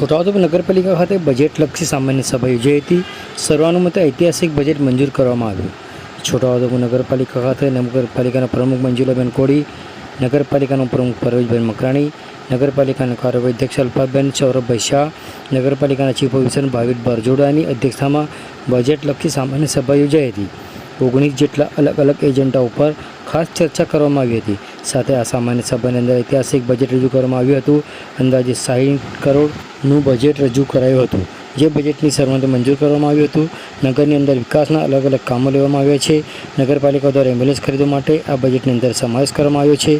છોટાઉદેપુર નગરપાલિકા ખાતે બજેટલક્ષી સામાન્ય સભા યોજાઈ હતી। સર્વાનુમતે ઐતિહાસિક બજેટ મંજૂર કરવામાં આવ્યું। છોટાઉદેપુર નગરપાલિકા ખાતે નગરપાલિકાના પ્રમુખ મંજુલાબેન કોળી, નગરપાલિકાના પ્રમુખ પરેશભાઈ મકરાણી, નગરપાલિકાના કાર્યવાહી અધ્યક્ષ અલ્પાબેન સૌરભભાઈ શાહ, નગરપાલિકાના ચીફ ઓફિસર ભાવિક બરજોડાની અધ્યક્ષતામાં બજેટલક્ષી સામાન્ય સભા યોજાઈ હતી। 19 જેટલા અલગ અલગ એજન્ડા ઉપર ખાસ ચર્ચા કરવામાં આવી હતી। સાથે આ સામાન્ય સભાની અંદર ઐતિહાસિક બજેટ રજૂ કરવામાં આવ્યું હતું। અંદાજે 60 કરોડનું બજેટ રજૂ કરાયું હતું, જે બજેટની સર્વાનુમતે મંજૂર કરવામાં આવ્યું હતું। નગરની અંદર વિકાસના અલગ અલગ કામો લેવામાં આવ્યા છે। નગરપાલિકા દ્વારા એમ્બ્યુલન્સ ખરીદવા માટે આ બજેટની અંદર સમાવેશ કરવામાં આવ્યો છે।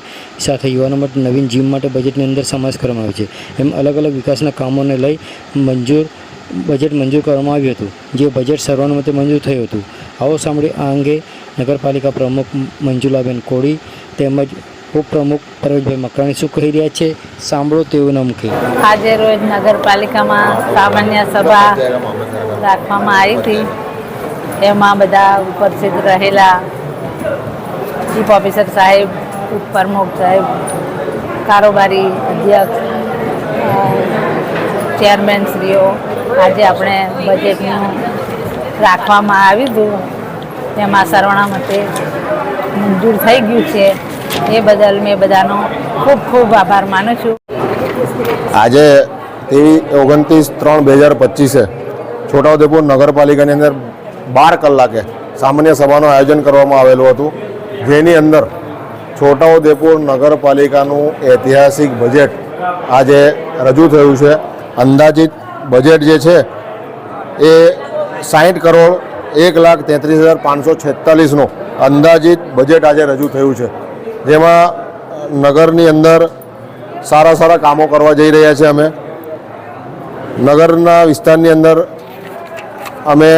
સાથે યુવાનો માટે નવીન જીમ માટે બજેટની અંદર સમાવેશ કરવામાં આવ્યો છે। એમ અલગ અલગ વિકાસના કામોને લઈ બજેટ મંજૂર કરવામાં આવ્યું હતું, જે બજેટ સર્વાનુમતે મંજૂર થયું હતું। આવો સાંભળી આ અંગે નગરપાલિકા પ્રમુખ મંજુલાબેન કોળી તેમજ ઉપપ્રમુખ પરેશભાઈ મકરાણી શું કહી રહ્યા છે, સાંભળો તેઓના મુખે। આજે રોજ નગરપાલિકામાં સામાન્ય સભા રાખવામાં આવી હતી। એમાં બધા ઉપસ્થિત રહેલા ચીફ ઓફિસર સાહેબ, ઉપપ્રમુખ સાહેબ, કારોબારી અધ્યક્ષ, ચેરમેનશ્રીઓ, આજે આપણે બજેટનું રાખવામાં આવ્યું હતું, એમાં સર્વાનુમતે મંજૂર થઈ ગયું છે। એ બદલ મેં બધાનો ખૂબ ખૂબ આભાર માનું છું। આજે 29/3/2025 છોટાઉદેપુર નગરપાલિકાની અંદર 12 કલાકે સામાન્ય સભાનું આયોજન કરવામાં આવેલું હતું, જેની અંદર છોટાઉદેપુર નગરપાલિકાનું ઐતિહાસિક બજેટ આજે રજૂ થયું છે। અંદાજિત બજેટ જે છે એ 60 કરોડ 1,33,546નું અંદાજિત બજેટ આજે રજૂ થયું છે, જેમાં નગરની અંદર સારા કામો કરવા જઈ રહ્યા છે। અમે નગરના વિસ્તારની અંદર અમે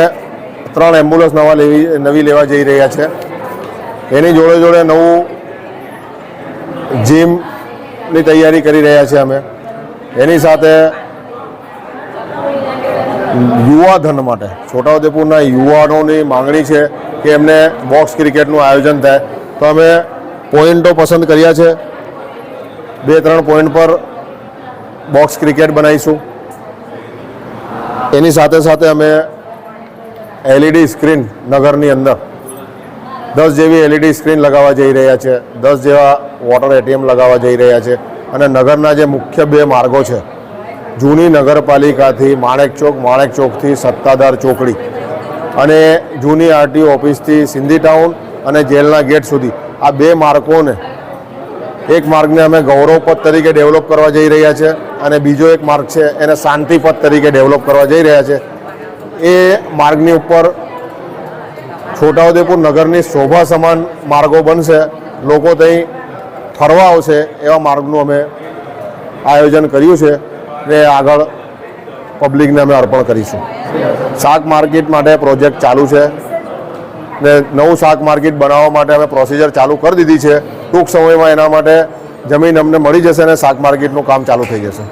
3 એમ્બ્યુલન્સ નવી લેવા જઈ રહ્યા છે। એની જોડે નવું જીમની તૈયારી કરી રહ્યા છે અમે। એની સાથે યુવાધન માટે છોટાઉદેપુરના યુવાનોની માંગણી છે કે એમને બોક્સ ક્રિકેટનું આયોજન થાય, તો અમે પોઈન્ટો પસંદ કર્યા છે। 2-3 પોઈન્ટ પર બોક્સ ક્રિકેટ બનાવીશું। એની સાથે અમે એલઈડી સ્ક્રીન નગરની અંદર 10 જેવી એલઈડી સ્ક્રીન લગાવવા જઈ રહ્યા છે, 10 જેવા વોટર એટીએમ લગાવવા જઈ રહ્યા છે। અને નગરના જે મુખ્ય 2 માર્ગો છે, જૂની નગરપાલિકાથી માણેક ચોકથી સત્તાધાર ચોકડી અને જૂની આરટીઓ ઓફિસથી સિંધી ટાઉન અને જેલના ગેટ સુધી, આ 2 માર્ગોને, એક માર્ગને અમે ગૌરવપથ તરીકે ડેવલપ કરવા જઈ રહ્યા છે અને બીજો એક માર્ગ છે એને શાંતિપથ તરીકે ડેવલપ કરવા જઈ રહ્યા છે। એ માર્ગની ઉપર છોટાઉદેપુર નગરની શોભા સમાન માર્ગો બનશે, લોકો ત્યાં ફરવા આવશે એવા માર્ગનું અમે આયોજન કર્યું છે ને આગળ પબ્લિકને અમે અર્પણ કરીશું। શાક માર્કેટ માટે પ્રોજેક્ટ ચાલુ છે ને નવું શાક માર્કેટ બનાવવા માટે અમે પ્રોસિજર ચાલુ કરી દીધી છે। ટૂંક સમયમાં એના માટે જમીન અમને મળી જશે અને શાક માર્કેટનું કામ ચાલુ થઈ જશે।